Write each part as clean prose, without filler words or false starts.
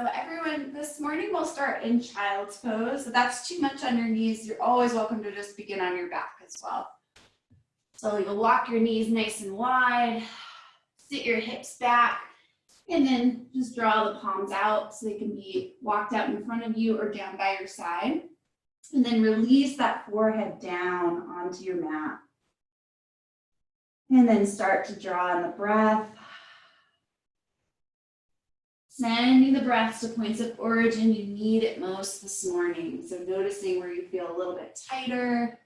So everyone, this morning we'll start in child's pose. If that's too much on your knees, you're always welcome to just begin on your back as well. So you'll walk your knees nice and wide, sit your hips back, and then just draw the palms out so they can be walked out in front of you or down by your side. And then release that forehead down onto your mat. And then start to draw in the breath. Sending the breaths to points of origin you need it most this morning. So noticing where you feel a little bit tighter.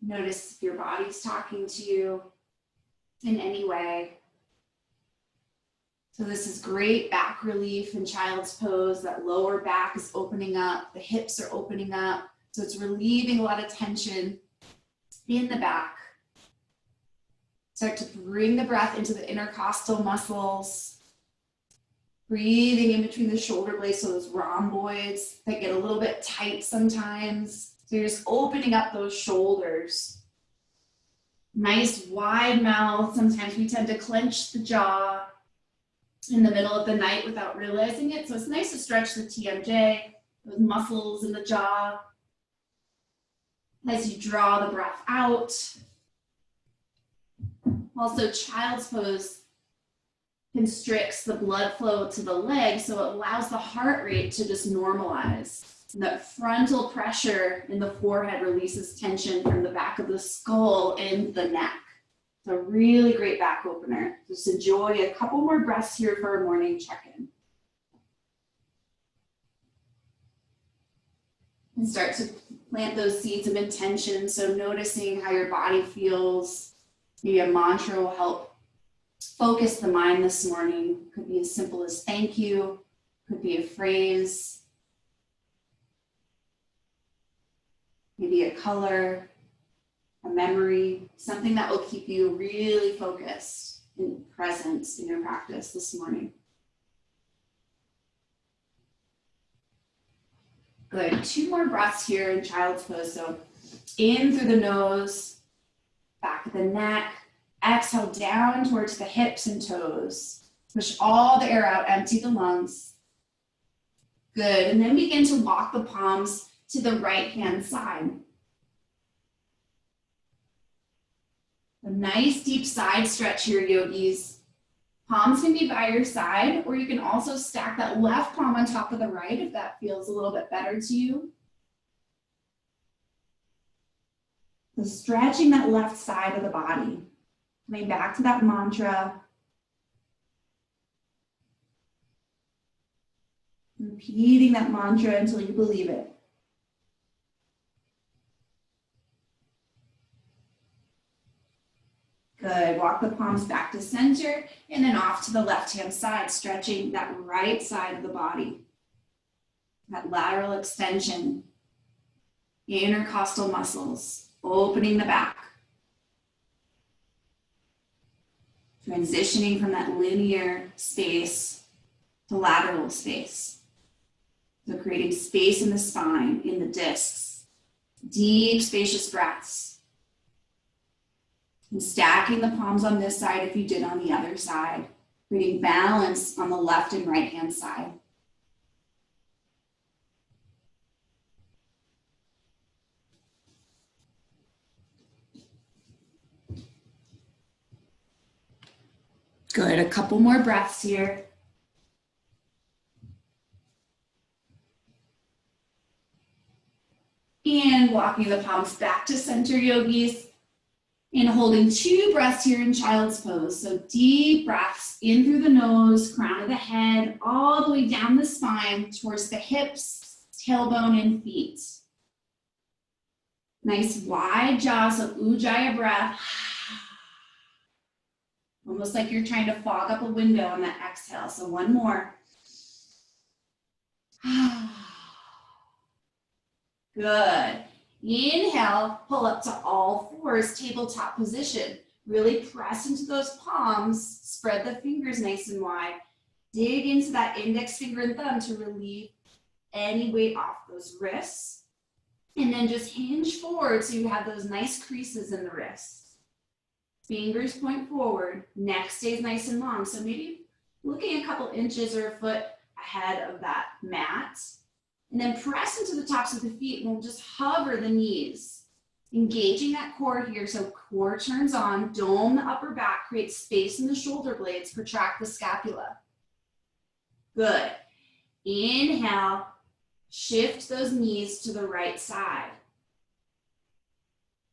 Notice if your body's talking to you in any way. So this is great back relief in child's pose. That lower back is opening up. The hips are opening up. So it's relieving a lot of tension in the back. Start to bring the breath into the intercostal muscles. Breathing in between the shoulder blades, so those rhomboids that get a little bit tight sometimes. So you're just opening up those shoulders. Nice wide mouth. Sometimes we tend to clench the jaw in the middle of the night without realizing it. So it's nice to stretch the TMJ, those muscles in the jaw. As you draw the breath out. Also, child's pose constricts the blood flow to the legs, so it allows the heart rate to just normalize. And that frontal pressure in the forehead releases tension from the back of the skull and the neck. It's a really great back opener. Just enjoy a couple more breaths here for a morning check-in. And start to plant those seeds of intention. So noticing how your body feels. Maybe a mantra will help focus the mind this morning. Could be as simple as thank you, could be a phrase, maybe a color, a memory, something that will keep you really focused and present in your practice this morning. Good, 2 more breaths here in child's pose. So in through the nose, back of the neck. Exhale down towards the hips and toes. Push all the air out, empty the lungs. Good, and then begin to walk the palms to the right hand side. A nice deep side stretch here, yogis. Palms can be by your side, or you can also stack that left palm on top of the right if that feels a little bit better to you. So stretching that left side of the body. Coming back to that mantra. Repeating that mantra until you believe it. Good. Walk the palms back to center and then off to the left-hand side, stretching that right side of the body. That lateral extension. Intercostal muscles. Opening the back. Transitioning from that linear space to lateral space. So creating space in the spine, in the discs. Deep, spacious breaths. And stacking the palms on this side if you did on the other side. Creating balance on the left and right hand side. Good, a couple more breaths here. And walking the palms back to center, yogis. And holding 2 breaths here in child's pose. So deep breaths in through the nose, crown of the head, all the way down the spine towards the hips, tailbone, and feet. Nice wide jaw, so ujjayi breath. Almost like you're trying to fog up a window on that exhale. So 1 more. Good. Inhale, pull up to all 4s, tabletop position. Really press into those palms. Spread the fingers nice and wide. Dig into that index finger and thumb to relieve any weight off those wrists. And then just hinge forward so you have those nice creases in the wrists. Fingers point forward, neck stays nice and long. So maybe looking a couple inches or a foot ahead of that mat. And then press into the tops of the feet and we'll just hover the knees. Engaging that core here, so core turns on, dome the upper back, create space in the shoulder blades, protract the scapula. Good. Inhale, shift those knees to the right side.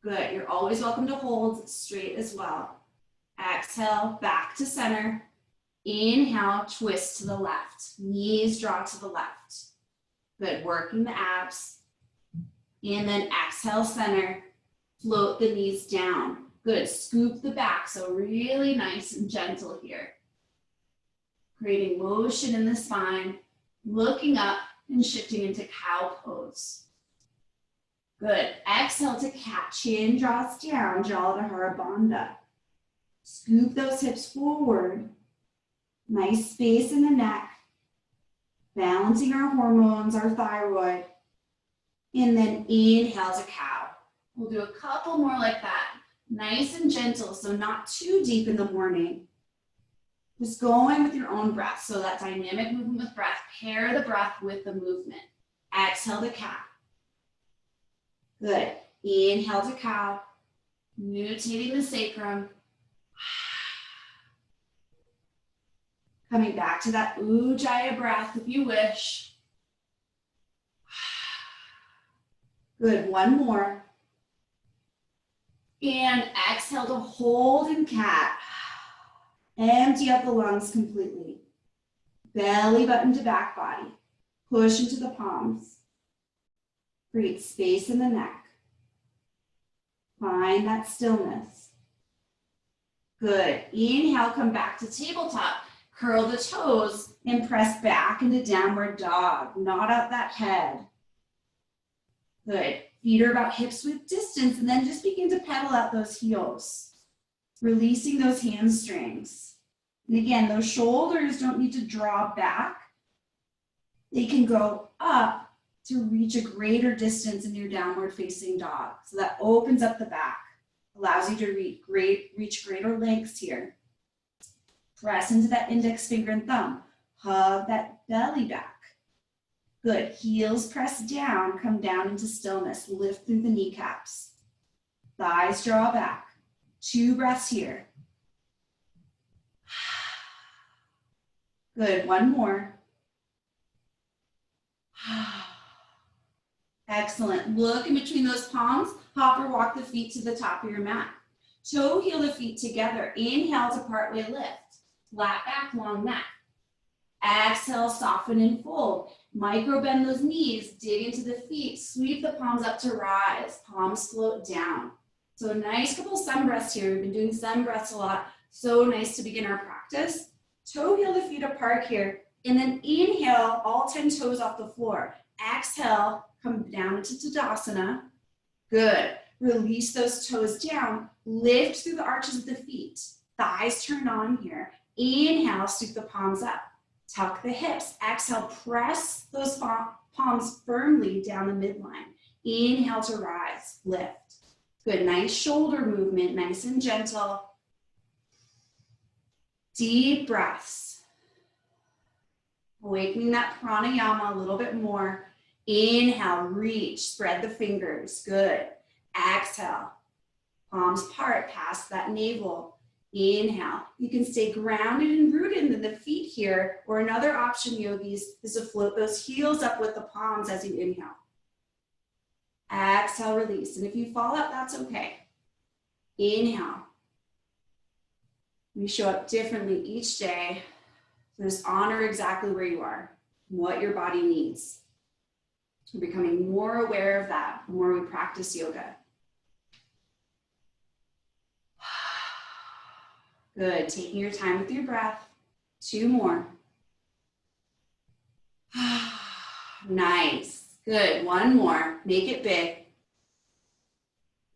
Good, you're always welcome to hold straight as well. Exhale, back to center. Inhale, twist to the left. Knees draw to the left. Good, working the abs. And then exhale, center. Float the knees down. Good, scoop the back, so really nice and gentle here. Creating motion in the spine, looking up and shifting into cow pose. Good, exhale to cat, chin draws down, Jalandhara Bandha. Scoop those hips forward. Nice space in the neck. Balancing our hormones, our thyroid. And then inhale to cow. We'll do a couple more like that. Nice and gentle, so not too deep in the morning. Just going with your own breath. So that dynamic movement with breath, pair the breath with the movement. Exhale to cow. Good. Inhale to cow. Mutating the sacrum. Coming back to that Ujjayi breath if you wish. Good, one more. And exhale to hold in cat. Empty out the lungs completely. Belly button to back body. Push into the palms. Create space in the neck. Find that stillness. Good. Inhale, come back to tabletop. Curl the toes and press back into downward dog. Knot out that head. Good. Feet are about hips width distance, and then just begin to pedal out those heels. Releasing those hamstrings. And again, those shoulders don't need to draw back. They can go up to reach a greater distance in your downward facing dog. So that opens up the back, allows you to reach greater lengths here. Press into that index finger and thumb. Hug that belly back. Good, heels press down, come down into stillness. Lift through the kneecaps. Thighs draw back. 2 breaths here. Good, one more. Excellent, look in between those palms. Hop or walk the feet to the top of your mat. Toe heel the feet together. Inhale to partway lift. Flat back, long neck. Exhale, soften and fold. Micro bend those knees, dig into the feet, sweep the palms up to rise, palms float down. So a nice couple sun breaths here. We've been doing sun breaths a lot. So nice to begin our practice. Toe heel the feet apart here, and then inhale, all 10 toes off the floor. Exhale, come down into Tadasana. Good. Release those toes down, lift through the arches of the feet. Thighs turn on here. Inhale, scoop the palms up. Tuck the hips. Exhale, press those palms firmly down the midline. Inhale to rise, lift. Good, nice shoulder movement, nice and gentle. Deep breaths. Awakening that pranayama a little bit more. Inhale, reach, spread the fingers, good. Exhale, palms part, past that navel. Inhale, you can stay grounded and rooted in the feet here, or another option, yogis, is to float those heels up with the palms as you inhale. Exhale, release, and if you fall out, that's okay. Inhale. We show up differently each day, so just honor exactly where you are, what your body needs. We're becoming more aware of that the more we practice yoga. Good, taking your time with your breath. 2 more. Nice, good, 1 more, make it big.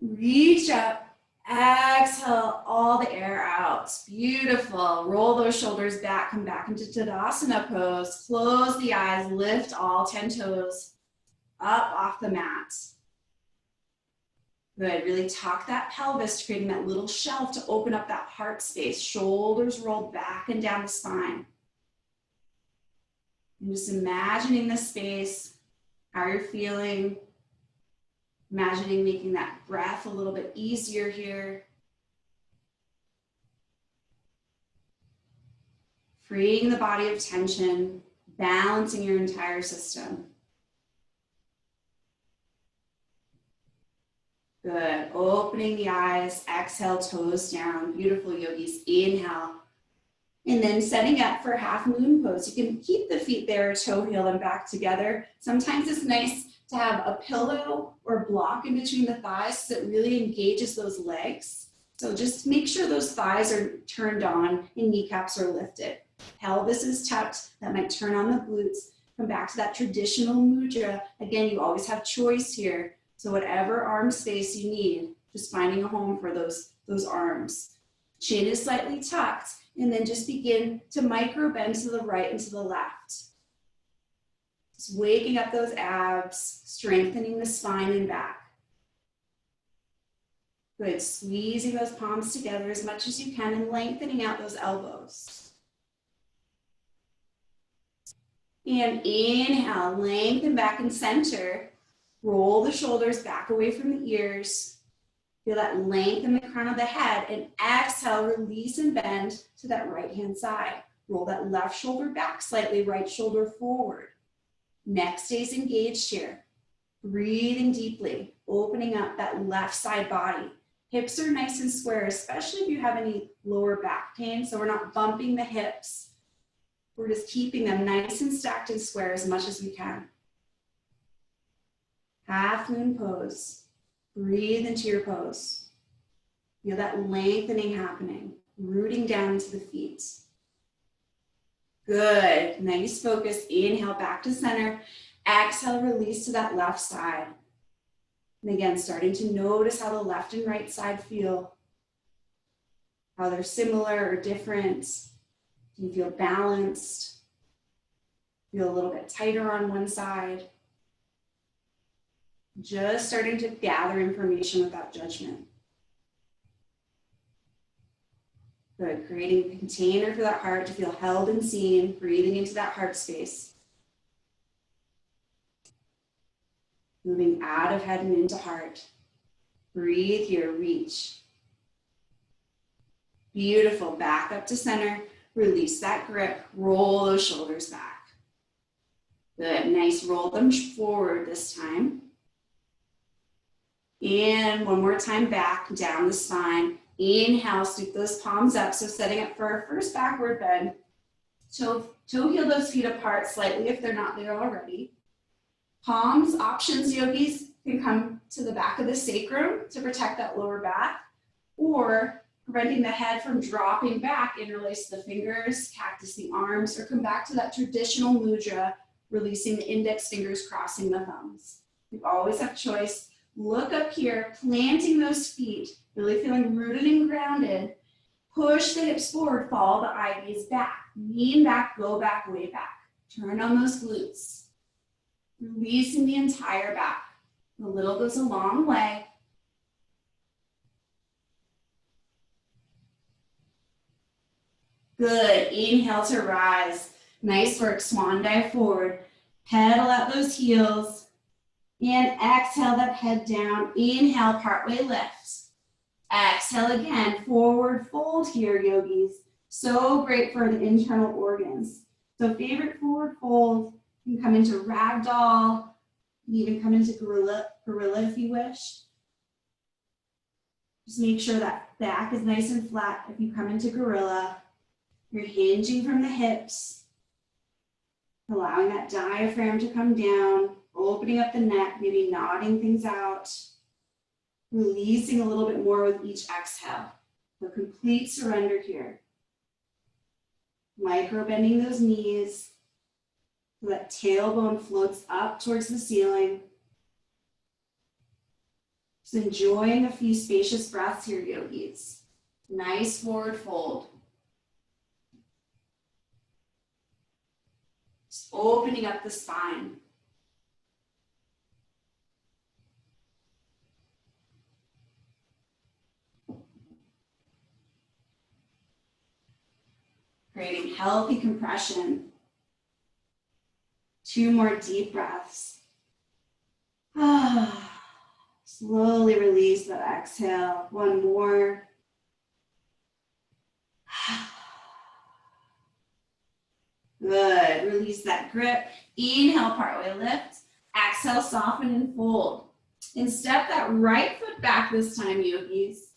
Reach up, exhale all the air out, beautiful. Roll those shoulders back, come back into Tadasana pose. Close the eyes, lift all 10 toes up off the mat. Good, really tuck that pelvis, creating that little shelf to open up that heart space. Shoulders rolled back and down the spine. And just imagining the space, how you're feeling. Imagining making that breath a little bit easier here. Freeing the body of tension, balancing your entire system. Good. Opening the eyes, exhale, toes down. Beautiful, yogis. Inhale. And then setting up for half moon pose. You can keep the feet there, toe heel them back together. Sometimes it's nice to have a pillow or block in between the thighs so it really engages those legs. So just make sure those thighs are turned on and kneecaps are lifted. Pelvis is tucked. That might turn on the glutes. Come back to that traditional mudra. Again, you always have choice here. So whatever arm space you need, just finding a home for those arms. Chin is slightly tucked, and then just begin to micro bend to the right and to the left. Just waking up those abs, strengthening the spine and back. Good, squeezing those palms together as much as you can and lengthening out those elbows. And inhale, lengthen back and center. Roll the shoulders back away from the ears. Feel that length in the crown of the head, and exhale, release and bend to that right hand side. Roll that left shoulder back slightly, right shoulder forward. Neck stays engaged here. Breathing deeply, opening up that left side body. Hips are nice and square, especially if you have any lower back pain, so we're not bumping the hips. We're just keeping them nice and stacked and square as much as we can. Half moon pose. Breathe into your pose. Feel that lengthening happening, rooting down into the feet. Good, nice focus. Inhale back to center. Exhale, release to that left side. And again, starting to notice how the left and right side feel. How they're similar or different. Do you feel balanced? Feel a little bit tighter on one side? Just starting to gather information without judgment. Good, creating a container for that heart to feel held and seen, breathing into that heart space. Moving out of head and into heart. Breathe here, reach. Beautiful, back up to center. Release that grip, roll those shoulders back. Good, nice, roll them forward this time. And one more time back, down the spine. Inhale, sweep those palms up. So setting up for our first backward bend. Toe heel those feet apart slightly if they're not there already. Palms, options, yogis, can come to the back of the sacrum to protect that lower back, or preventing the head from dropping back, interlace the fingers, cactus the arms, or come back to that traditional mudra, releasing the index fingers, crossing the thumbs. You always have choice. Look up here, planting those feet, really feeling rooted and grounded. Push the hips forward, follow the eye gaze back. Lean back, go back, way back. Turn on those glutes. Releasing the entire back. The little goes a long way. Good, inhale to rise. Nice work, swan dive forward. Pedal out those heels. And exhale that head down. Inhale, partway lift. Exhale again, forward fold here, yogis. So great for the internal organs. So favorite forward fold, you can come into ragdoll, you can even come into gorilla if you wish. Just make sure that back is nice and flat if you come into gorilla. You're hinging from the hips, allowing that diaphragm to come down, opening up the neck, maybe nodding things out, releasing a little bit more with each exhale. So complete surrender here. Micro bending those knees so that tailbone floats up towards the ceiling. Just enjoying a few spacious breaths here, yogis. Nice forward fold. Just opening up the spine. Creating healthy compression. 2 more deep breaths. Slowly release that exhale. 1 more. Good. Release that grip. Inhale, partway lift. Exhale, soften and fold. And step that right foot back this time, yogis.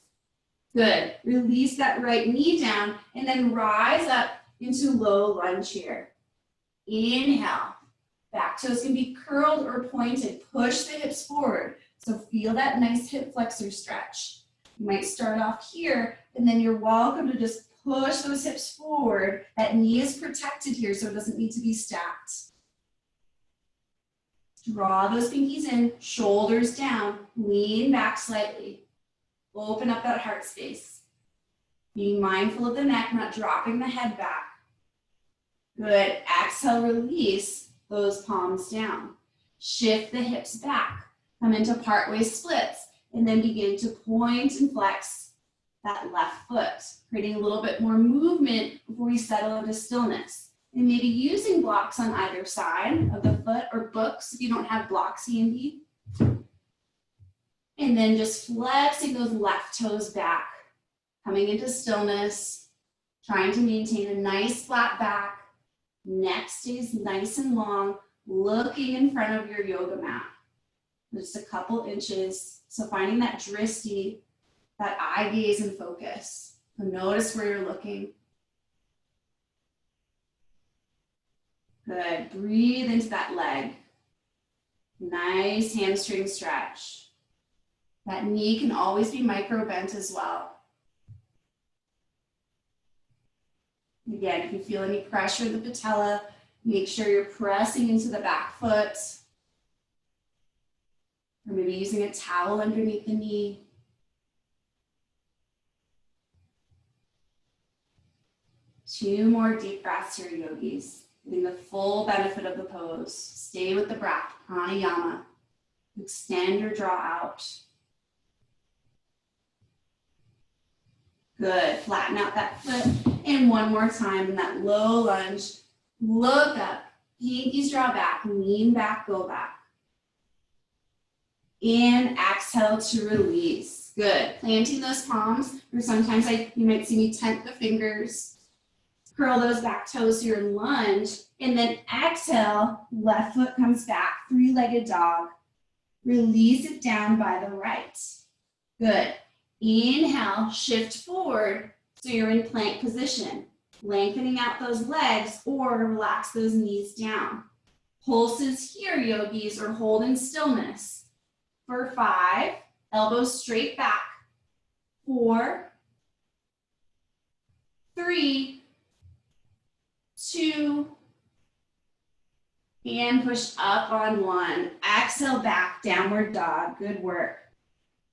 Good. Release that right knee down and then rise up into low lunge here. Inhale. Back toes can be curled or pointed. Push the hips forward. So feel that nice hip flexor stretch. You might start off here and then you're welcome to just push those hips forward. That knee is protected here so it doesn't need to be stacked. Draw those pinkies in, shoulders down, lean back slightly. Open up that heart space. Being mindful of the neck, not dropping the head back. Good. Exhale, release those palms down. Shift the hips back. Come into partway splits and then begin to point and flex that left foot, creating a little bit more movement before we settle into stillness. And maybe using blocks on either side of the foot or books if you don't have blocks handy. And then just flexing those left toes back, coming into stillness, trying to maintain a nice flat back. Neck stays nice and long, looking in front of your yoga mat. Just a couple inches. So finding that drishti, that eye gaze and focus. So notice where you're looking. Good. Breathe into that leg. Nice hamstring stretch. That knee can always be micro bent as well. Again, if you feel any pressure in the patella, make sure you're pressing into the back foot. Or maybe using a towel underneath the knee. Two more deep breaths here, yogis. Getting the full benefit of the pose. Stay with the breath, pranayama. Extend or draw out. Good. Flatten out that foot. And one more time in that low lunge. Look up. Pinkies draw back. Lean back, go back. And exhale to release. Good. Planting those palms. Or sometimes you might see me tent the fingers. Curl those back toes to your lunge. And then exhale. Left foot comes back. Three-legged dog. Release it down by the right. Good. Inhale, shift forward so you're in plank position. Lengthening out those legs or relax those knees down. Pulses here, yogis, or hold in stillness. For 5, elbows straight back. 4, 3, 2, and push up on 1. Exhale back, downward dog. Good work.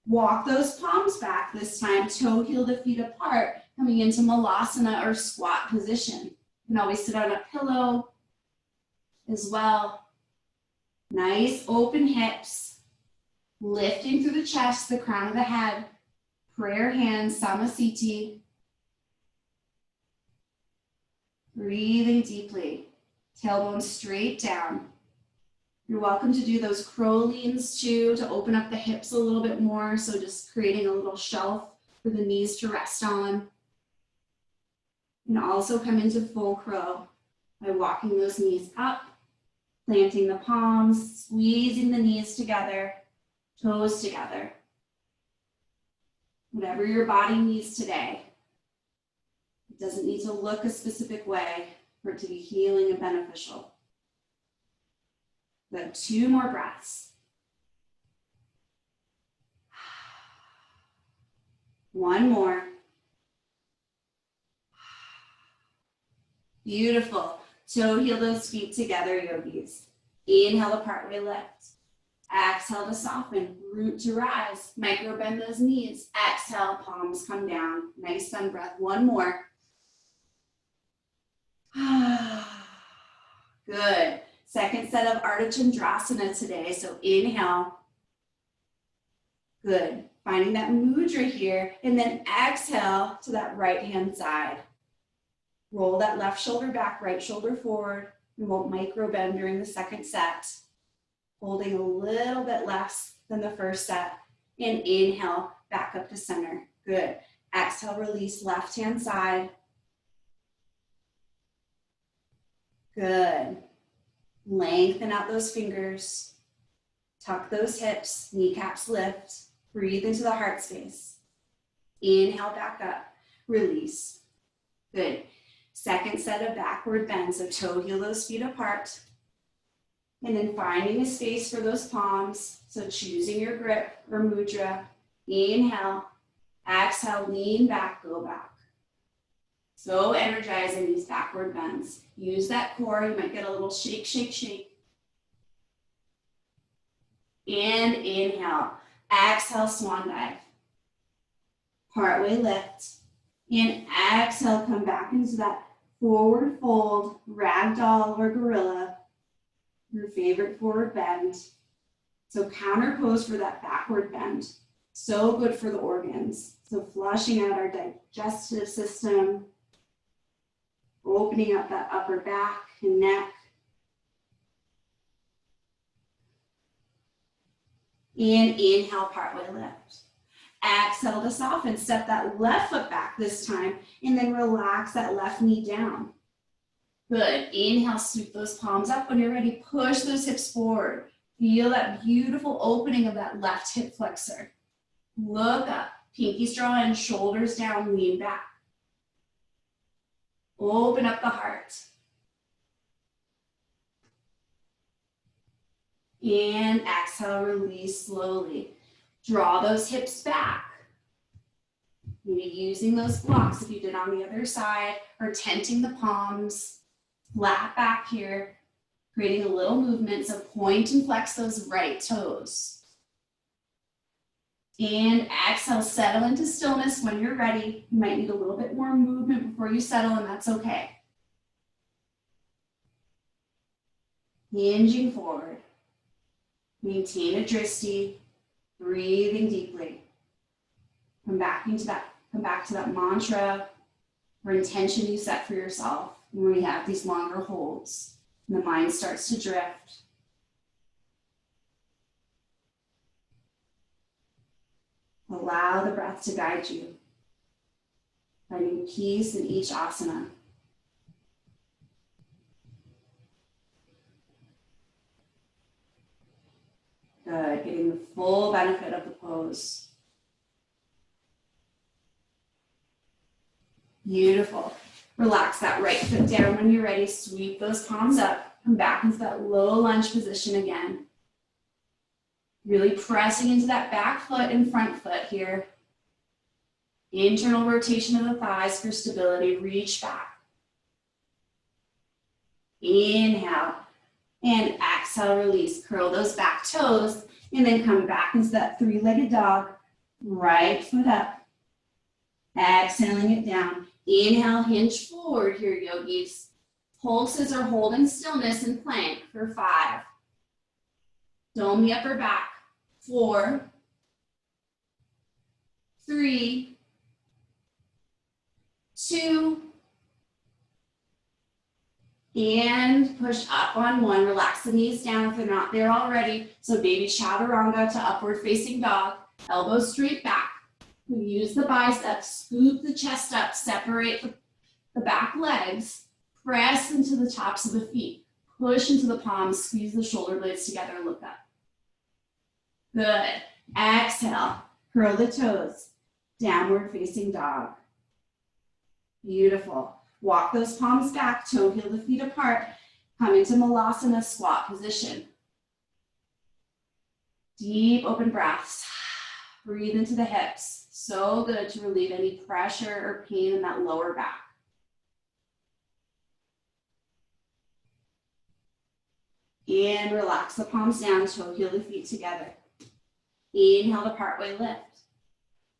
Walk those palms back this time, toe heel the feet apart, coming into malasana or squat position. You can always sit on a pillow as well. Nice open hips, lifting through the chest, the crown of the head, prayer hands, samasthiti. Breathing deeply, tailbone straight down. You're welcome to do those crow leans too, to open up the hips a little bit more. So just creating a little shelf for the knees to rest on. And also come into full crow by walking those knees up, planting the palms, squeezing the knees together, toes together. Whatever your body needs today. It doesn't need to look a specific way for it to be healing and beneficial. Good. 2 more breaths. 1 more. Beautiful. Toe heel those feet together, yogis. Inhale to partway lift. Exhale to soften. Root to rise. Micro bend those knees. Exhale, palms come down. Nice sun breath. 1 more. Good. Second set of Ardha Chandrasana today. So inhale. Good. Finding that mudra here. And then exhale to that right hand side. Roll that left shoulder back, right shoulder forward. We won't micro bend during the second set, holding a little bit less than the first set. And inhale, back up to center. Good. Exhale, release left hand side. Good. Lengthen out those fingers. Tuck those hips, kneecaps lift. Breathe into the heart space. Inhale, back up. Release. Good. Second set of backward bends, so toe heel those feet apart. And then finding a space for those palms. So choosing your grip or mudra. Inhale. Exhale, lean back, go back. So energizing these backward bends. Use that core. You might get a little shake, shake, shake. And inhale. Exhale, swan dive. Partway lift. And exhale, come back into that forward fold, ragdoll or gorilla. Your favorite forward bend. So counter pose for that backward bend. So good for the organs. So flushing out our digestive system, opening up that upper back and neck. And inhale, partway lift. Exhale to soften. Step that left foot back this time, and then relax that left knee down. Good. Inhale, sweep those palms up. When you're ready, push those hips forward. Feel that beautiful opening of that left hip flexor. Look up. Pinkies draw in, shoulders down, lean back. Open up the heart. And exhale, release slowly. Draw those hips back. Maybe using those blocks if you did on the other side, or tenting the palms. Flat back here, creating a little movement. So point and flex those right toes. And exhale, settle into stillness when you're ready. You might need a little bit more movement before you settle, and that's okay. Hinging forward. Maintain a drishti. Breathing deeply. Come back to that mantra or intention you set for yourself when we have these longer holds and the mind starts to drift. Allow the breath to guide you, finding peace in each asana. Good, getting the full benefit of the pose. Beautiful. Relax that right foot down when you're ready. Sweep those palms up. Come back into that low lunge position again. Really pressing into that back foot and front foot here. Internal rotation of the thighs for stability. Reach back. Inhale. And exhale, release. Curl those back toes. And then come back into that three-legged dog. Right foot up. Exhaling it down. Inhale, hinge forward here, yogis. Pulses are holding stillness in plank for 5. Dome the upper back. 4, 3, 2, and push up on 1. Relax the knees down if they're not there already. So baby chaturanga to upward facing dog. Elbows straight back. We use the biceps, scoop the chest up, separate the back legs, press into the tops of the feet, push into the palms, squeeze the shoulder blades together, look up. Good. Exhale, curl the toes, downward facing dog. Beautiful. Walk those palms back, toe heel the feet apart, come into malasana squat position. Deep open breaths. Breathe into the hips. So good to relieve any pressure or pain in that lower back. And relax the palms down, toe heel the feet together. Inhale to partway lift.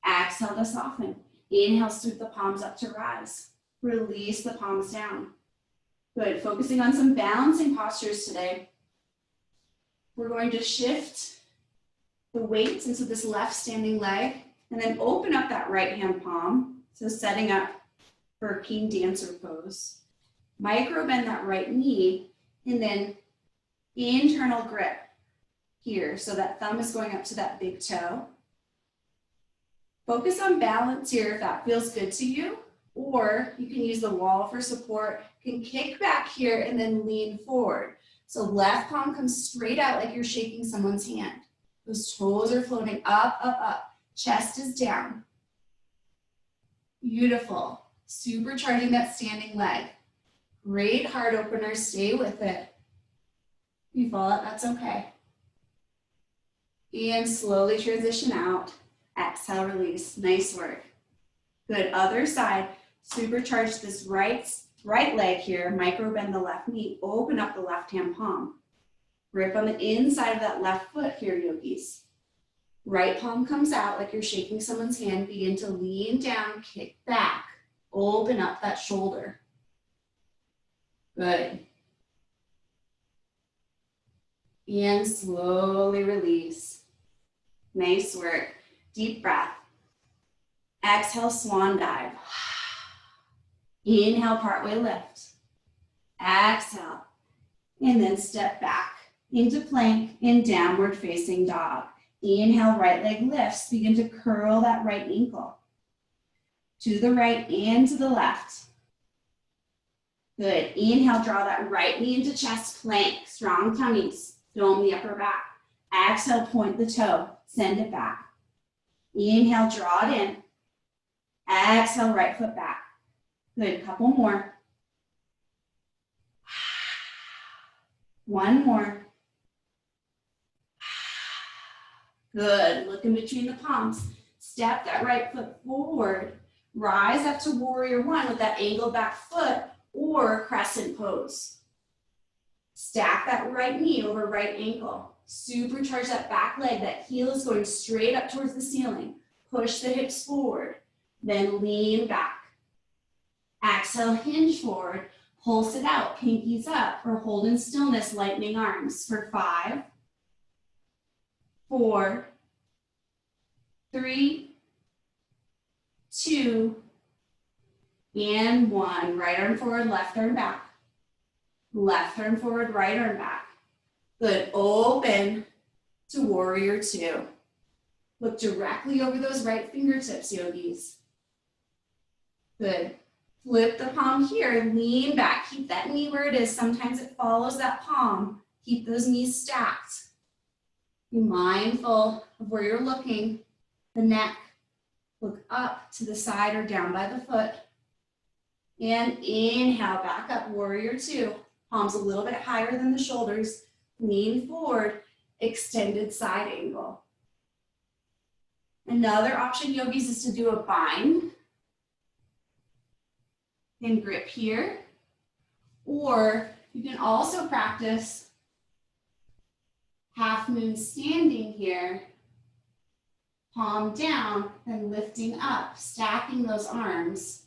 Exhale to soften. Inhale, scoop the palms up to rise. Release the palms down. Good, focusing on some balancing postures today. We're going to shift the weights into this left standing leg and then open up that right hand palm. So setting up for a king dancer pose. Micro bend that right knee And then internal grip here. So that thumb is going up to that big toe. Focus on balance here if that feels good to you, or you can use the wall for support. You can kick back here and then lean forward. So left palm comes straight out like you're shaking someone's hand. Those toes are floating up, up, up. Chest is down. Beautiful. Supercharging that standing leg. Great heart opener. Stay with it. If you fall out, that's okay. And slowly transition out. Exhale, release. Nice work. Good. Other side. Supercharge this right leg here. Micro bend the left knee. Open up the left hand palm. Grip on the inside of that left foot here, yogis. Right palm comes out like you're shaking someone's hand. Begin to lean down, kick back. Open up that shoulder. Good. And slowly release. Nice work. Deep breath. Exhale, swan dive. Inhale, partway lift. Exhale. And then step back into plank and downward facing dog. Inhale, right leg lifts. Begin to curl that right ankle. To the right and to the left. Good. Inhale, draw that right knee into chest plank. Strong tummies. Dome the upper back. Exhale, point the toe. Send it back. Inhale, draw it in. Exhale, right foot back. Good. Couple more. One more. Good. Look in between the palms. Step that right foot forward. Rise up to warrior one with that angled back foot or crescent pose. Stack that right knee over right ankle. Supercharge that back leg. That heel is going straight up towards the ceiling. Push the hips forward. Then lean back. Exhale, hinge forward. Pulse it out, pinkies up, or hold in stillness, lightning arms for 5, 4, 3, 2, and 1. Right arm forward, left arm back. Left arm forward, right arm back. Good. Open to warrior two. Look directly over those right fingertips, yogis. Good. Flip the palm here, lean back. Keep that knee where it is. Sometimes it follows that palm. Keep those knees stacked. Be mindful of where you're looking, the neck. Look up to the side or down by the foot. And inhale, back up, warrior two. Palms a little bit higher than the shoulders. Lean forward, extended side angle. Another option, yogis, is to do a bind and grip here. Or you can also practice half moon standing here, palm down and lifting up, stacking those arms.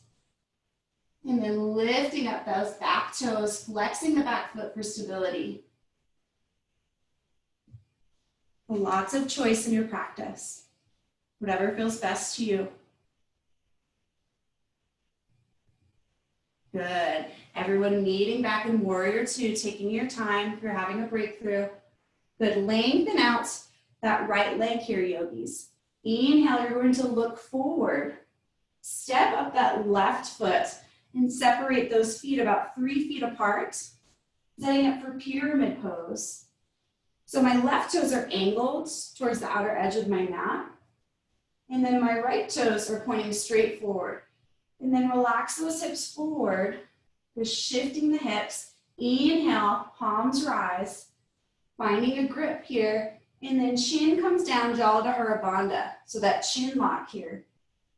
And then lifting up those back toes, flexing the back foot for stability. Lots of choice in your practice. Whatever feels best to you. Good. Everyone kneading back in warrior two, taking your time if you're having a breakthrough. Good. Lengthen out that right leg here, yogis. Inhale, you're going to look forward. Step up that left foot and separate those feet about 3 feet apart, setting up for pyramid pose. So my left toes are angled towards the outer edge of my mat. And then my right toes are pointing straight forward. And then relax those hips forward, just shifting the hips. Inhale, palms rise, finding a grip here. And then chin comes down, jaw to Harabandha. So that chin lock here.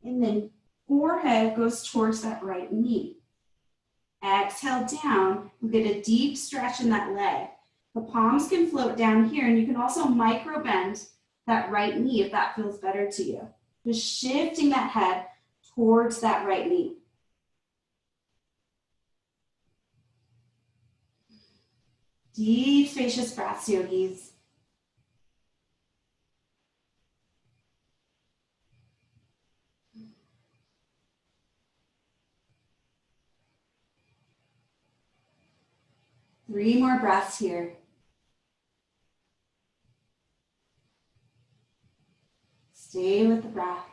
And then forehead goes towards that right knee. Exhale down, we'll get a deep stretch in that leg. The palms can float down here, and you can also micro bend that right knee if that feels better to you. Just shifting that head towards that right knee. Deep, spacious breaths, yogis. 3 more breaths here. Stay with the breath.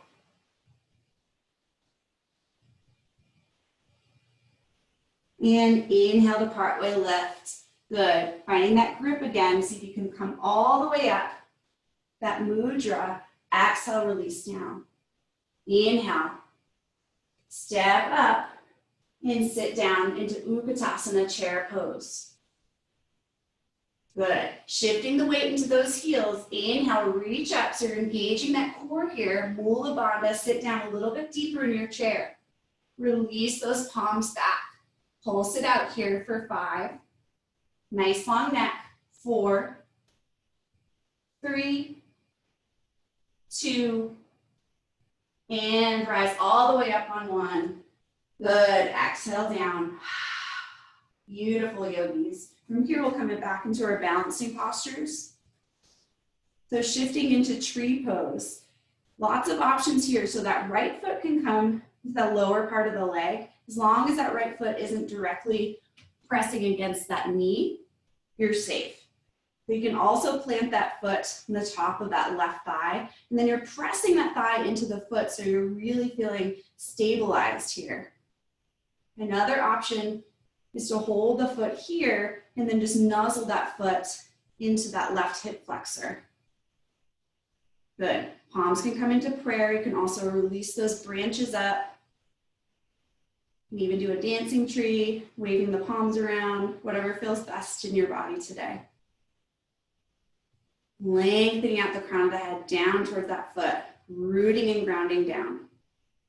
And inhale to partway lift. Good. Finding that grip again. See if you can come all the way up. That mudra. Exhale, release down. Inhale. Step up and sit down into Utkatasana chair pose. Good. Shifting the weight into those heels. Inhale, reach up. So you're engaging that core here. Mula Bandha. Sit down a little bit deeper in your chair. Release those palms back. Pulse it out here for 5. Nice long neck. 4, 3, 2, and rise all the way up on 1. Good. Exhale down. Beautiful, yogis. From here, we'll come back into our balancing postures. So shifting into tree pose. Lots of options here. So that right foot can come to the lower part of the leg. As long as that right foot isn't directly pressing against that knee, you're safe. You can also plant that foot on the top of that left thigh, and then you're pressing that thigh into the foot so you're really feeling stabilized here. Another option is to hold the foot here and then just nuzzle that foot into that left hip flexor. Good. Palms can come into prayer. You can also release those branches up. You can even do a dancing tree, waving the palms around, whatever feels best in your body today. Lengthening out the crown of the head down towards that foot, rooting and grounding down.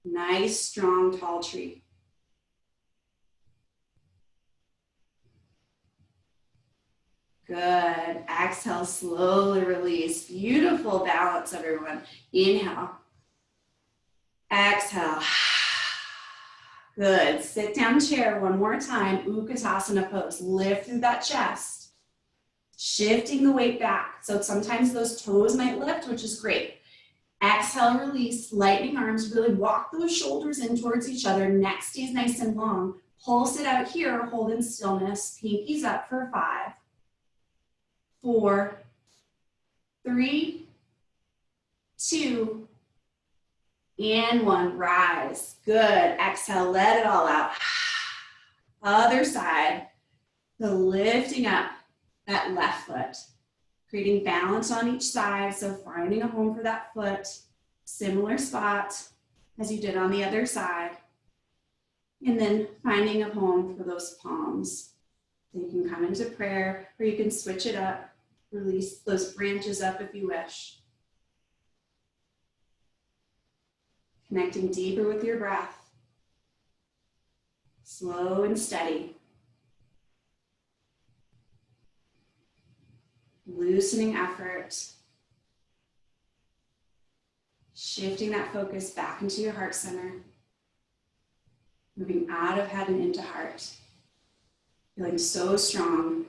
Nice, strong, tall tree. Good. Exhale, slowly release. Beautiful balance, everyone. Inhale. Exhale. Good. Sit down chair one more time. Utkatasana pose. Lift through that chest. Shifting the weight back. So sometimes those toes might lift, which is great. Exhale, release. Lightening arms. Really walk those shoulders in towards each other. Neck stays nice and long. Pulse it out here. Hold in stillness. Pinkies up for 5, 4, 3, 2, and 1. Rise. Good. Exhale, let it all out. Other side. So lifting up that left foot. Creating balance on each side. So finding a home for that foot. Similar spot as you did on the other side. And then finding a home for those palms. So you can come into prayer, or you can switch it up. Release those branches up if you wish. Connecting deeper with your breath. Slow and steady. Loosening effort. Shifting that focus back into your heart center. Moving out of head and into heart. Feeling so strong.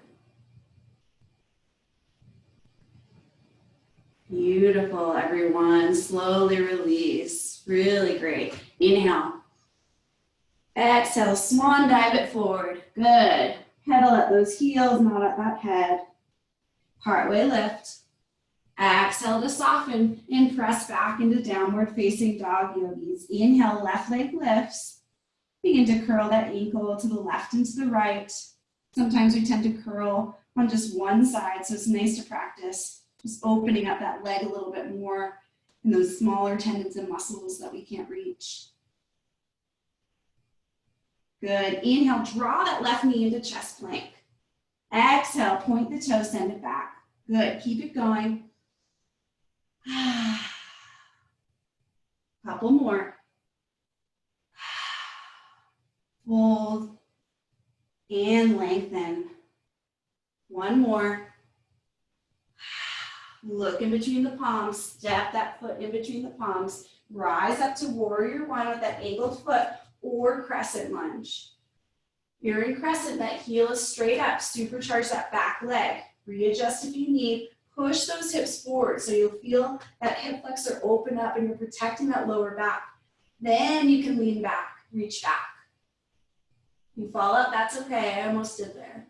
Beautiful, everyone. Slowly release. Really great. Inhale. Exhale, swan dive it forward. Good. Pedal at those heels, not at that head. Partway lift. Exhale to soften and press back into downward facing dog, yogis. Inhale, left leg lifts. Begin to curl that ankle to the left and to the right. Sometimes we tend to curl on just one side, so it's nice to practice just opening up that leg a little bit more and those smaller tendons and muscles that we can't reach. Good. Inhale, draw that left knee into chest plank. Exhale, point the toes, send it back. Good. Keep it going. Couple more. Hold and lengthen. One more. Look in between the palms, step that foot in between the palms, rise up to warrior 1 with that angled foot or crescent lunge. You're in crescent, that heel is straight up, supercharge that back leg, readjust if you need, push those hips forward so you'll feel that hip flexor open up and you're protecting that lower back. Then you can lean back, reach back. You fall up, that's okay, I almost did there.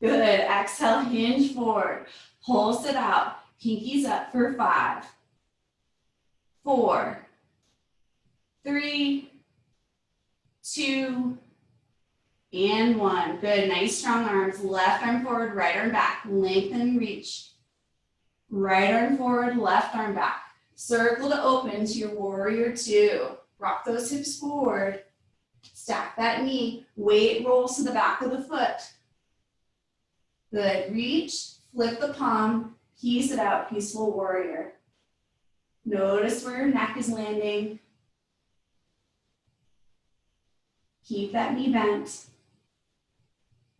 Good. Exhale, hinge forward. Pulse it out. Pinkies up for 5, 4, 3, 2, and 1. Good. Nice strong arms. Left arm forward, right arm back. Lengthen and reach. Right arm forward, left arm back. Circle to open to your warrior 2. Rock those hips forward. Stack that knee. Weight rolls to the back of the foot. Good. Reach, flip the palm, piece it out, peaceful warrior. Notice where your neck is landing. Keep that knee bent.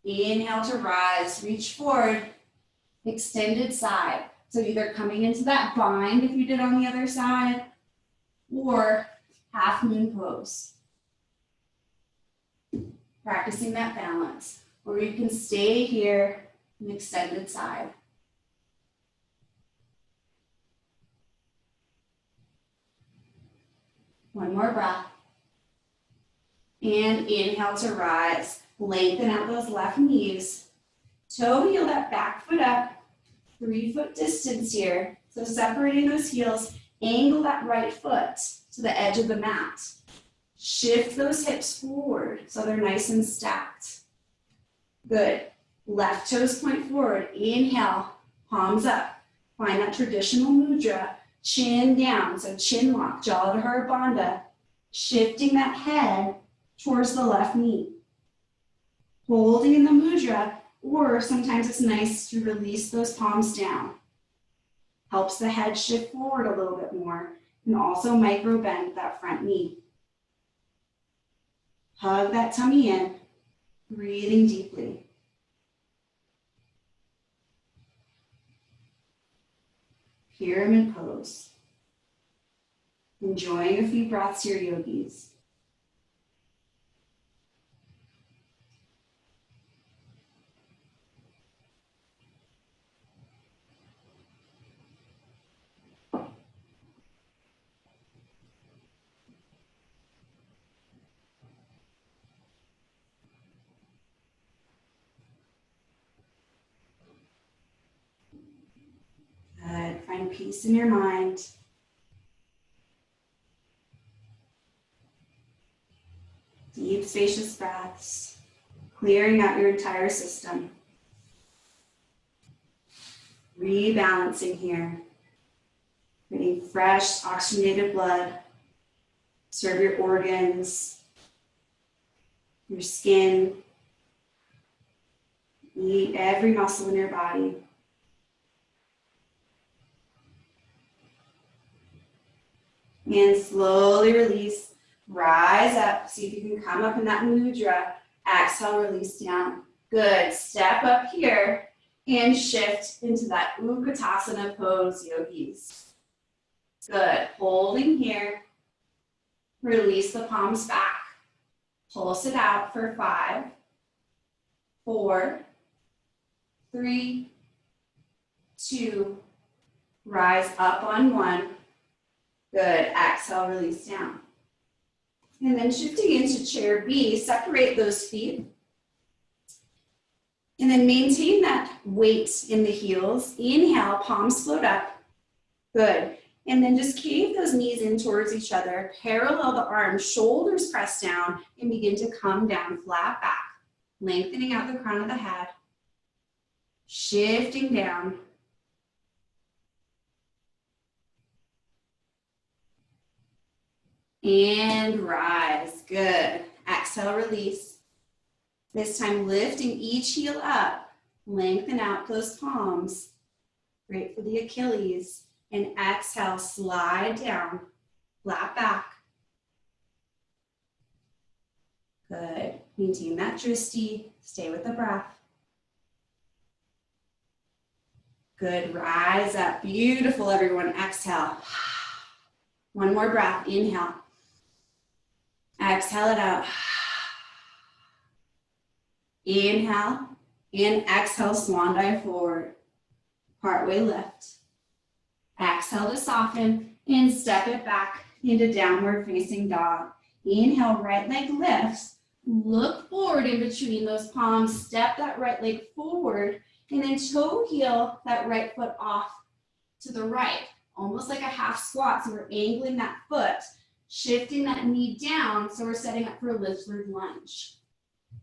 Inhale to rise, reach forward, extended side. So either coming into that bind if you did on the other side, or half moon pose. Practicing that balance. Or you can stay here in extended side. One more breath. And inhale to rise. Lengthen out those left knees. Toe heel that back foot up. 3-foot distance here. So separating those heels, angle that right foot to the edge of the mat. Shift those hips forward so they're nice and stacked. Good. Left toes point forward. Inhale, palms up. Find that traditional mudra. Chin down, so chin lock, Jalandhara Bandha. Shifting that head towards the left knee. Holding in the mudra, or sometimes it's nice to release those palms down. Helps the head shift forward a little bit more, and also micro bend that front knee. Hug that tummy in, breathing deeply. Pyramid pose. Enjoying a few breaths here, yogis. Good. Find peace in your mind. Deep, spacious breaths, clearing out your entire system. Rebalancing here. Getting fresh, oxygenated blood. Serve your organs, your skin. Eat every muscle in your body. And slowly release. Rise up. See if you can come up in that mudra. Exhale, release down. Good. Step up here and shift into that Utkatasana pose, yogis. Good. Holding here. Release the palms back. Pulse it out for 5, 4, 3, 2. Rise up on 1. Good. Exhale, release down. And then shifting into chair B, separate those feet. And then maintain that weight in the heels. Inhale, palms float up. Good. And then just cave those knees in towards each other. Parallel the arms, shoulders press down, and begin to come down flat back. Lengthening out the crown of the head. Shifting down. And rise. Good. Exhale, release. This time lifting each heel up. Lengthen out those palms. Great for the Achilles. And exhale, slide down. Flat back. Good. Maintain that drishti. Stay with the breath. Good. Rise up. Beautiful, everyone. Exhale. One more breath. Inhale. Exhale it out. Inhale and exhale, swan dive forward. Partway lift. Exhale to soften and step it back into downward facing dog. Inhale, right leg lifts. Look forward in between those palms, step that right leg forward, and then toe heel that right foot off to the right, almost like a half squat. So we're angling that foot, shifting that knee down, so we're setting up for a lizard lunge.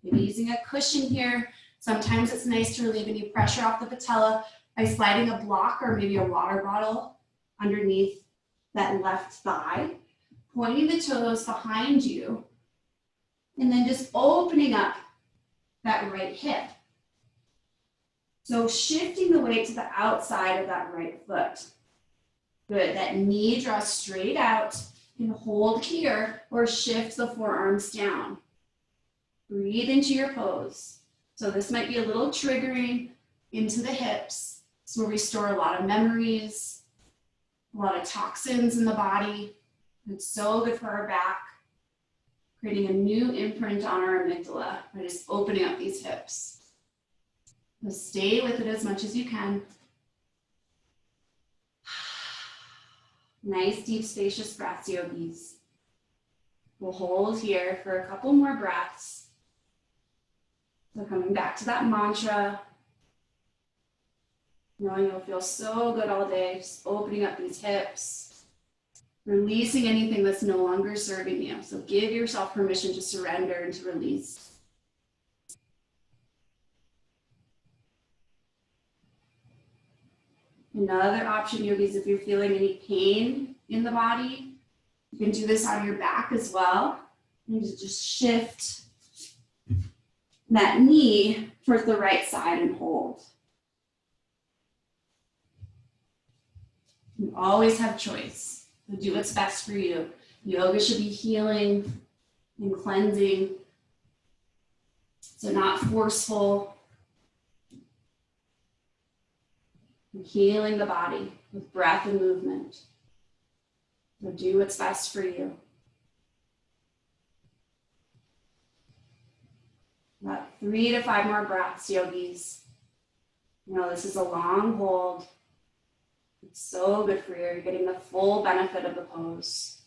Maybe using a cushion here. Sometimes it's nice to relieve any pressure off the patella by sliding a block or maybe a water bottle underneath that left thigh, pointing the toes behind you, and then just opening up that right hip. So shifting the weight to the outside of that right foot. Good, that knee draws straight out and hold here or shift the forearms down. Breathe into your pose. So this might be a little triggering into the hips. So we store a lot of memories, a lot of toxins in the body. It's so good for our back, creating a new imprint on our amygdala by just opening up these hips. So stay with it as much as you can. Nice, deep, spacious breaths, yogis. We'll hold here for a couple more breaths. So coming back to that mantra, knowing you'll feel so good all day, just opening up these hips, releasing anything that's no longer serving you. So give yourself permission to surrender and to release. Another option, yogis, if you're feeling any pain in the body, you can do this on your back as well. And just shift that knee towards the right side and hold. You always have choice. So do what's best for you. Yoga should be healing and cleansing. So not forceful. And healing the body with breath and movement. So do what's best for you. About 3 to 5 more breaths, yogis. You know, this is a long hold. It's so good for you. You're getting the full benefit of the pose.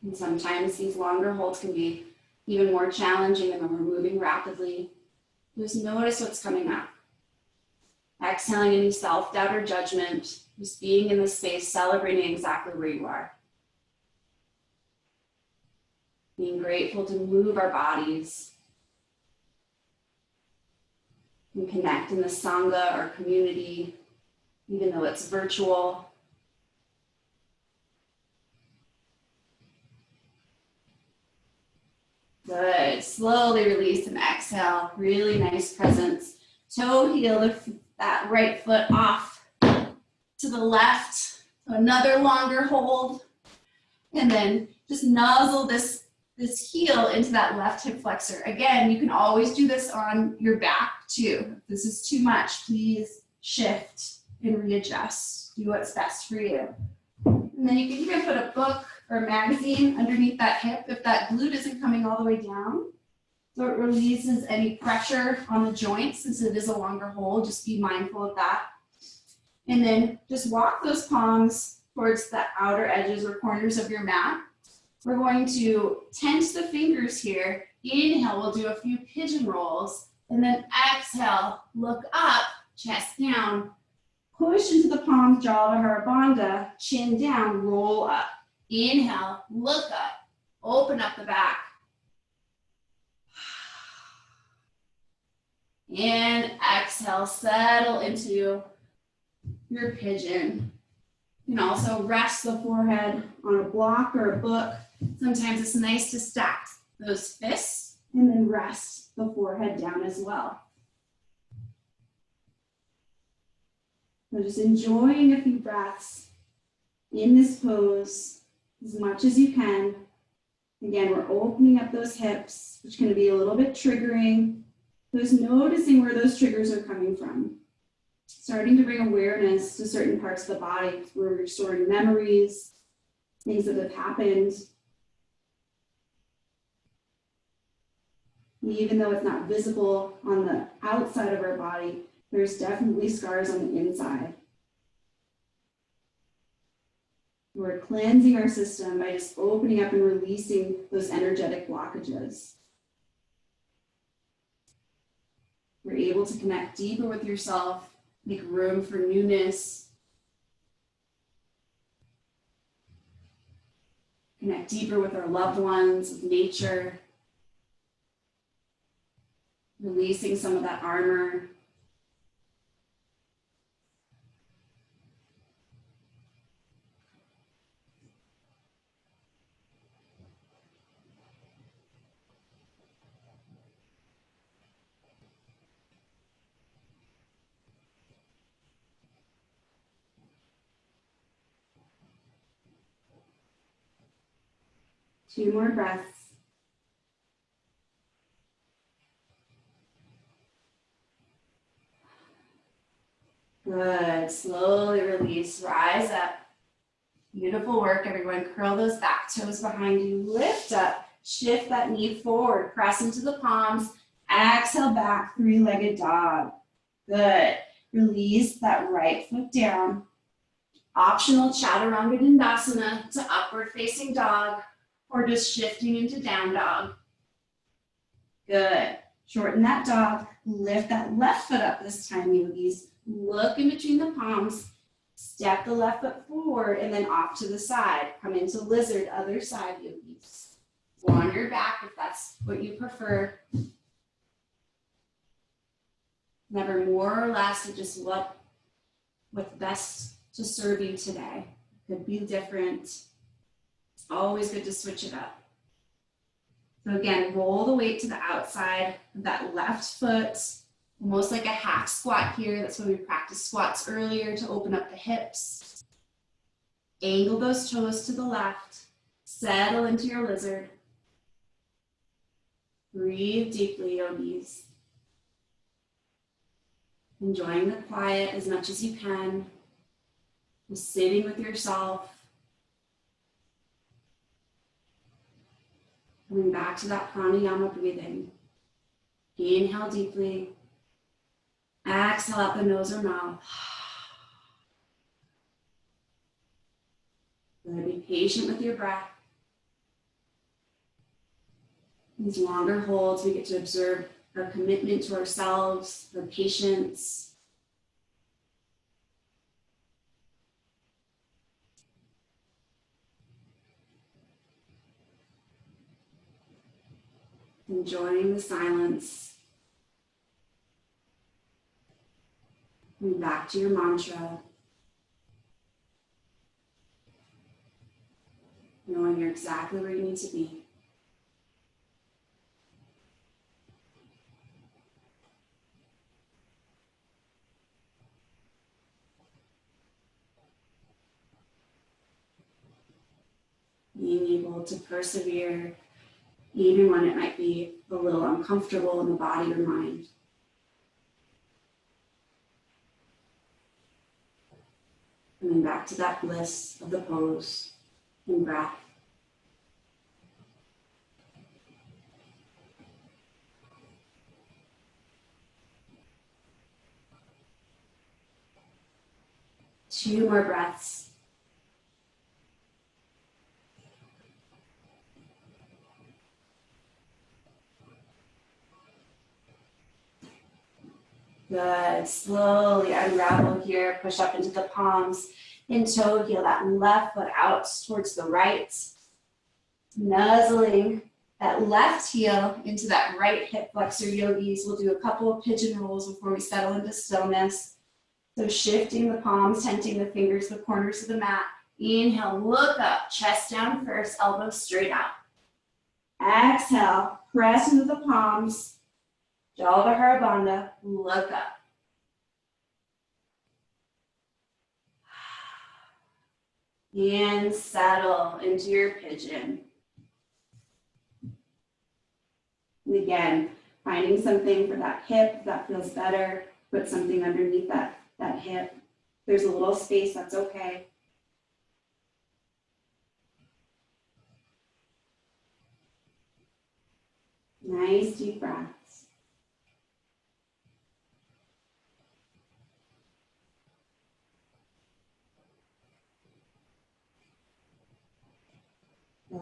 And sometimes these longer holds can be even more challenging than when we're moving rapidly. Just notice what's coming up. Exhaling any self-doubt or judgment. Just being in this space, celebrating exactly where you are. Being grateful to move our bodies and connect in the Sangha or community, even though it's virtual. Good. Slowly release and exhale. Really nice presence. Toe heel that right foot off to the left. Another longer hold. And then just nuzzle this heel into that left hip flexor. Again, you can always do this on your back too. If this is too much, please shift and readjust. Do what's best for you. And then you can even put a book or a magazine underneath that hip if that glute isn't coming all the way down. So it releases any pressure on the joints since it is a longer hold. Just be mindful of that. And then just walk those palms towards the outer edges or corners of your mat. We're going to tense the fingers here. Inhale, we'll do a few pigeon rolls. And then exhale, look up, chest down. Push into the palms, Jala Bandha, chin down, roll up. Inhale, look up, open up the back. And exhale, settle into your pigeon. You can also rest the forehead on a block or a book. Sometimes it's nice to stack those fists and then rest the forehead down as well. So just enjoying a few breaths in this pose as much as you can. Again, we're opening up those hips, which can be a little bit triggering. Just noticing where those triggers are coming from. Starting to bring awareness to certain parts of the body where we're storing memories, things that have happened. Even though it's not visible on the outside of our body, there's definitely scars on the inside. We're cleansing our system by just opening up and releasing those energetic blockages. We're able to connect deeper with yourself, make room for newness, connect deeper with our loved ones, with nature, releasing some of that armor. Two more breaths. Good. Slowly release. Rise up. Beautiful work, everyone. Curl those back toes behind you. Lift up. Shift that knee forward. Press into the palms. Exhale back. Three-legged dog. Good. Release that right foot down. Optional chaturanga dandasana to upward facing dog, or just shifting into down dog. Good. Shorten that dog. Lift that left foot up this time, yogis. Look in between the palms. Step the left foot forward and then off to the side. Come into lizard, other side, yogis. On your back if that's what you prefer. Never more or less of just what's best to serve you today. Could be different. It's always good to switch it up. So again, roll the weight to the outside of that left foot, almost like a half squat here. That's why we practiced squats earlier, to open up the hips. Angle those toes to the left. Settle into your lizard. Breathe deeply, yogis. Enjoying the quiet as much as you can. Just sitting with yourself. Coming back to that pranayama breathing. Inhale deeply. Exhale out the nose or mouth. Good. Be patient with your breath. These longer holds, we get to observe our commitment to ourselves, our patience. Enjoying the silence. Coming back to your mantra. Knowing you're exactly where you need to be. Being able to persevere even when it might be a little uncomfortable in the body or mind. Coming back to that bliss of the pose and breath. Two more breaths. Good. Slowly unravel here. Push up into the palms. In toe heel that left foot out towards the right. Nuzzling that left heel into that right hip flexor, yogis. We'll do a couple of pigeon rolls before we settle into stillness. So shifting the palms, tenting the fingers, the corners of the mat. Inhale, look up, chest down first, elbows straight out. Exhale, press into the palms. Jala Bandha, look up. And settle into your pigeon. And again, finding something for that hip, if that feels better, put something underneath that hip. If there's a little space, that's okay. Nice deep breaths.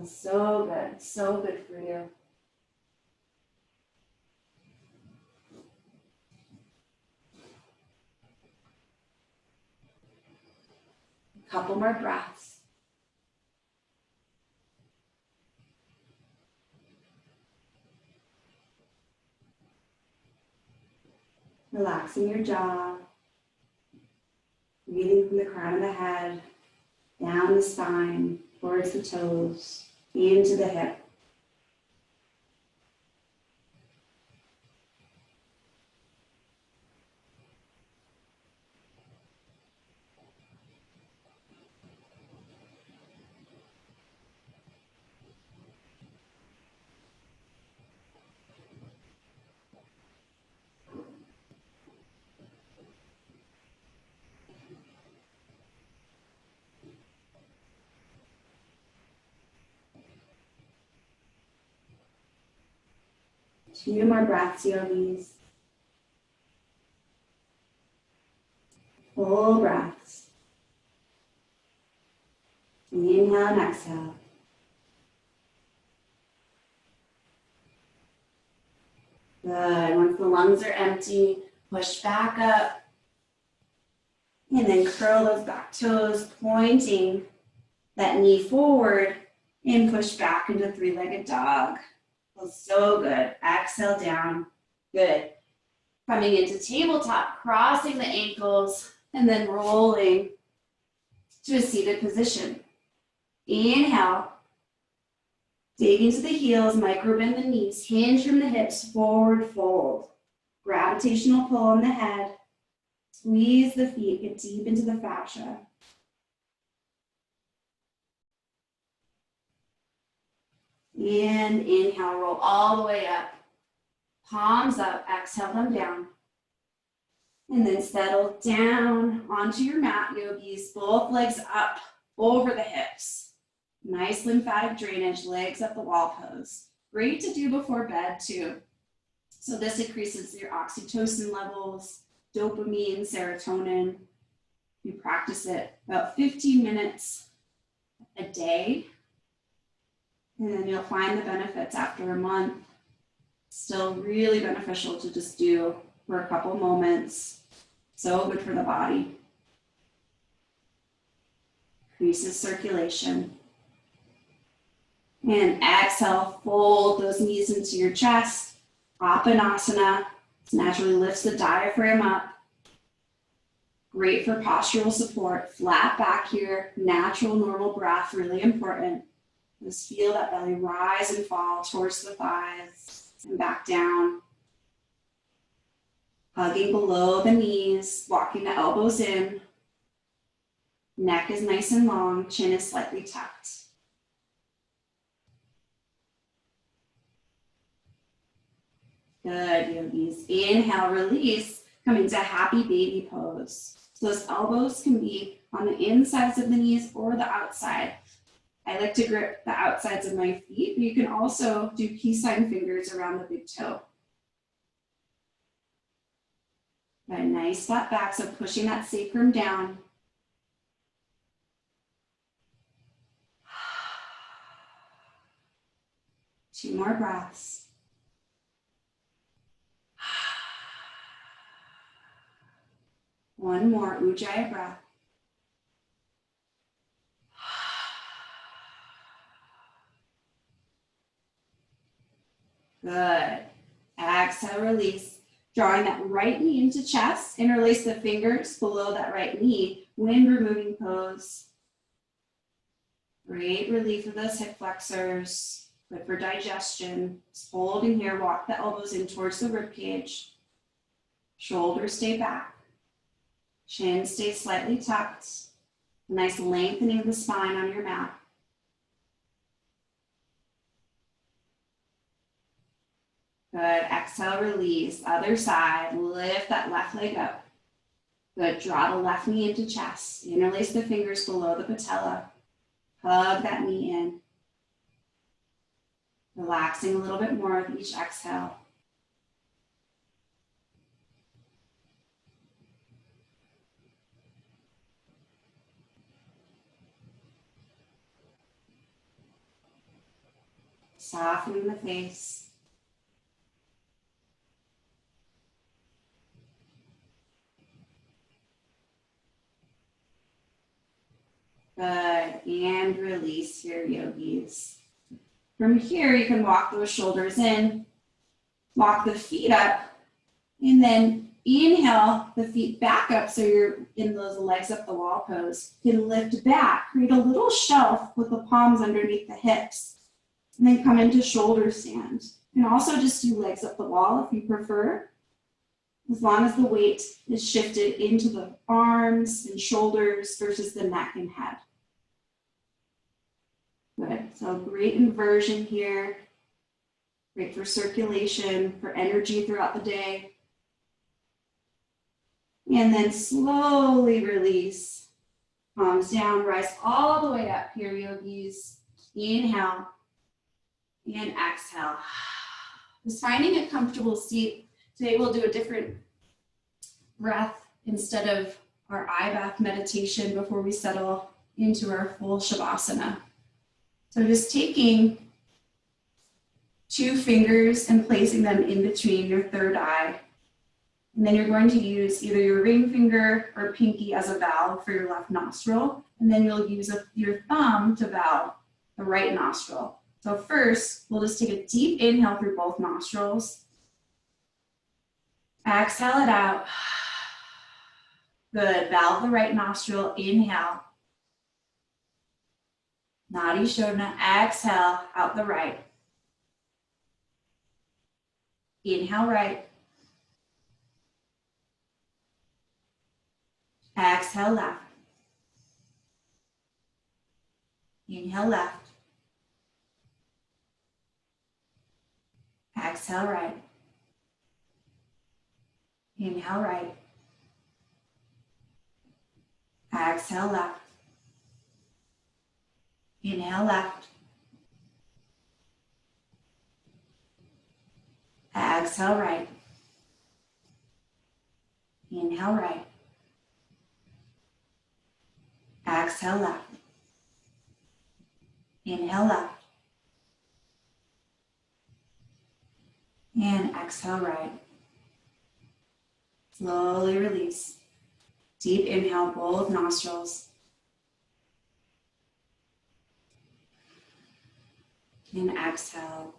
so good for you. A couple more breaths. Relaxing your jaw, breathing from the crown of the head, down the spine, towards the toes, into the hip. Two more breaths, yogis. Full breaths. Inhale and exhale. Good. Once the lungs are empty, push back up. And then curl those back toes, pointing that knee forward and push back into three-legged dog. Feels so good. Exhale down. Good. Coming into tabletop, crossing the ankles, and then rolling to a seated position. Inhale. Dig into the heels, micro bend the knees, hinge from the hips, forward fold. Gravitational pull on the head. Squeeze the feet, get deep into the fascia. And inhale, roll all the way up. Palms up, exhale them down. And then settle down onto your mat, yogis. Both legs up over the hips. Nice lymphatic drainage, legs up the wall pose. Great to do before bed too. So this increases your oxytocin levels, dopamine, serotonin. You practice it about 15 minutes a day. And then you'll find the benefits after a month. Still really beneficial to just do for a couple moments. So good for the body. Increases circulation. And exhale, fold those knees into your chest. Apanasana. This naturally lifts the diaphragm up. Great for postural support. Flat back here. Natural, normal breath, really important. Just feel that belly rise and fall towards the thighs and back down. Hugging below the knees, walking the elbows in. Neck is nice and long, chin is slightly tucked. Good, yogis. Inhale, release, come into happy baby pose. So those elbows can be on the insides of the knees or the outside. I like to grip the outsides of my feet, but you can also do peace sign fingers around the big toe. Got a nice flat back, so pushing that sacrum down. Two more breaths. One more Ujjayi breath. Good. Exhale, release. Drawing that right knee into chest. Interlace the fingers below that right knee. Wind removing pose. Great relief of those hip flexors. Good for digestion. Just holding here. Walk the elbows in towards the rib cage. Shoulders stay back. Chin stays slightly tucked. A nice lengthening of the spine on your mat. Good. Exhale, release. Other side. Lift that left leg up. Good. Draw the left knee into chest. Interlace the fingers below the patella. Hug that knee in. Relaxing a little bit more with each exhale. Softening the face. Good, and release here, yogis. From here, you can walk those shoulders in, walk the feet up, and then inhale the feet back up so you're in those legs up the wall pose. You can lift back, create a little shelf with the palms underneath the hips, and then come into shoulder stand. You can also just do legs up the wall if you prefer, as long as the weight is shifted into the arms and shoulders versus the neck and head. Good, so great inversion here. Great for circulation, for energy throughout the day. And then slowly release. Palms down, rise all the way up here, yogis. Inhale and exhale. Just finding a comfortable seat. Today we'll do a different breath instead of our eye bath meditation before we settle into our full Shavasana. So just taking 2 fingers and placing them in between your third eye. And then you're going to use either your ring finger or pinky as a valve for your left nostril. And then you'll use your thumb to valve the right nostril. So first, we'll just take a deep inhale through both nostrils. Exhale it out. Good, valve the right nostril, inhale. Nadi Shodhana, exhale out the right. Inhale right. Exhale left. Inhale left. Exhale right. Inhale right. Exhale left. Inhale left. Exhale right. Inhale right. Exhale left. Inhale left. And exhale right. Slowly release. Deep inhale, both nostrils. And exhale.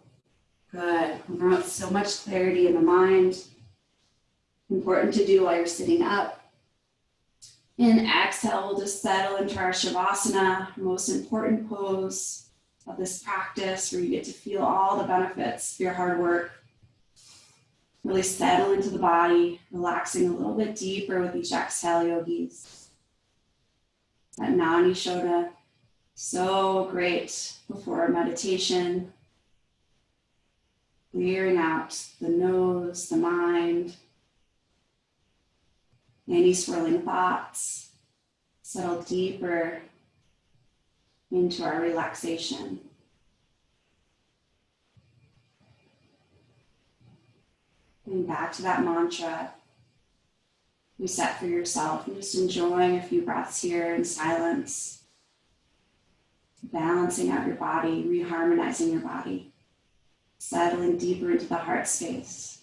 Good. Remember, so much clarity in the mind. Important to do while you're sitting up. And exhale, we'll just settle into our Shavasana, most important pose of this practice where you get to feel all the benefits of your hard work. Really settle into the body, relaxing a little bit deeper with each exhale, yogis. That Nadi Shodhana, so great before our meditation. Clearing out the nose, the mind, any swirling thoughts. Settle deeper into our relaxation. And back to that mantra you set for yourself, and just enjoying a few breaths here in silence. Balancing out your body, reharmonizing your body. Settling deeper into the heart space.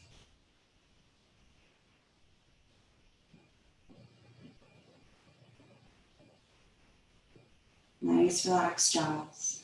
Nice relaxed jaws.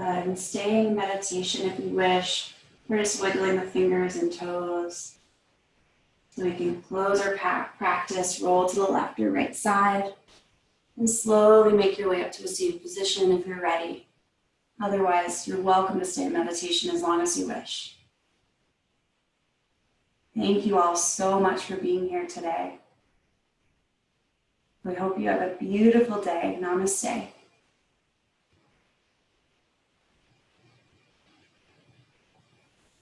And stay in meditation if you wish. We're just wiggling the fingers and toes. So we can close our practice, roll to the left or right side, and slowly make your way up to a seated position if you're ready. Otherwise, you're welcome to stay in meditation as long as you wish. Thank you all so much for being here today. We hope you have a beautiful day. Namaste.